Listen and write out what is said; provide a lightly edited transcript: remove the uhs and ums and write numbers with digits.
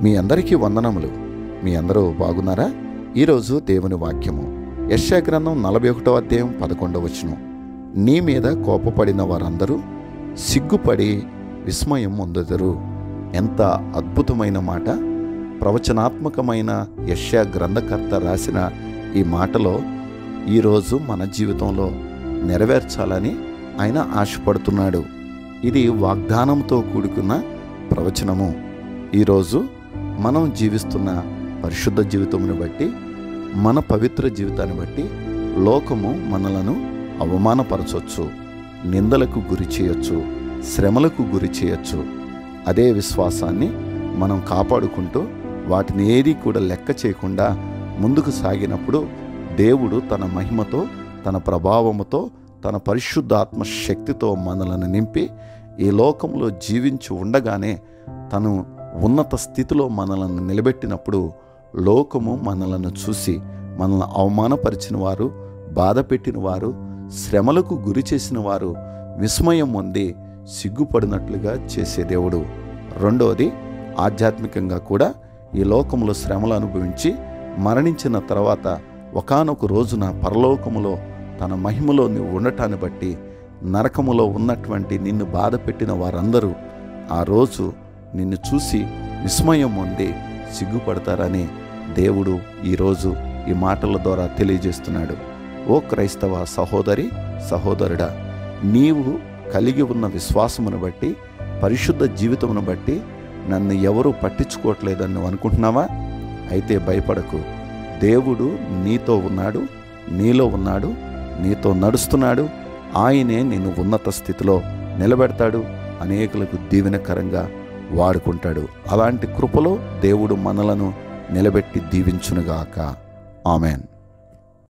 మీ అందరికీ వందనములు. మీ అందరూ బాగున్నారా? ఈరోజు దేవుని వాక్యము యెషయా గ్రంథం 41వ అధ్యాయం 11వ వచనం. నీ మీద కోపపడిన వారందరూ సిగ్గుపడి విస్మయం పొందెదరు. ఎంత అద్భుతమైన మాట! ప్రవచనాత్మకమైన యెషయా గ్రంథకర్త రాసిన ఈ మాటలో ఈరోజు మన జీవితంలో నెరవేర్చాలని ఆయన ఆశపడుతున్నాడు. ఇది వాగ్దానంతో కూడుకున్న ప్రవచనము. ఈరోజు మనం జీవిస్తున్న పరిశుద్ధ జీవితమును బట్టి, మన పవిత్ర జీవితాన్ని బట్టి లోకము మనలను అవమానపరచవచ్చు, నిందలకు గురి చేయొచ్చు, శ్రమలకు గురి చేయొచ్చు. అదే విశ్వాసాన్ని మనం కాపాడుకుంటూ వాటిని ఏది కూడా లెక్క చేయకుండా ముందుకు సాగినప్పుడు దేవుడు తన మహిమతో, తన ప్రభావముతో, తన పరిశుద్ధాత్మ శక్తితో మనలను నింపి ఈ లోకంలో జీవించి ఉండగానే తను ఉన్నత స్థితిలో మనలను నిలబెట్టినప్పుడు లోకము మనలను చూసి మనల్ని అవమానపరిచిన వారు, బాధ పెట్టిన వారు, శ్రమలకు గురి చేసిన వారు విస్మయం పొంది సిగ్గుపడినట్లుగా చేసే దేవుడు. రెండవది, ఆధ్యాత్మికంగా కూడా ఈ లోకములో శ్రమలు అనుభవించి మరణించిన తర్వాత ఒకానొక రోజున పరలోకములో తన మహిమలో నీవు ఉండటాన్ని బట్టి నరకములో ఉన్నటువంటి నిన్ను బాధ పెట్టిన వారందరూ ఆ రోజు నిన్ను చూసి విస్మయం పొంది సిగ్గుపడతారని దేవుడు ఈరోజు ఈ మాటల ద్వారా తెలియజేస్తున్నాడు. ఓ క్రైస్తవ సహోదరి, సహోదరుడా, నీవు కలిగి ఉన్న విశ్వాసమును బట్టి, పరిశుద్ధ జీవితమును బట్టి నన్ను ఎవరూ పట్టించుకోవట్లేదని నువ్వు అనుకుంటున్నావా? అయితే భయపడకు. దేవుడు నీతో ఉన్నాడు, నీలో ఉన్నాడు, నీతో నడుస్తున్నాడు. ఆయనే నిన్ను ఉన్నత స్థితిలో నిలబెడతాడు, అనేకులకు దీవెనకరంగా వాడుకుంటాడు. అలాంటి కృపలో దేవుడు మనలను నిలబెట్టి దీవించునుగాక. ఆమెన్.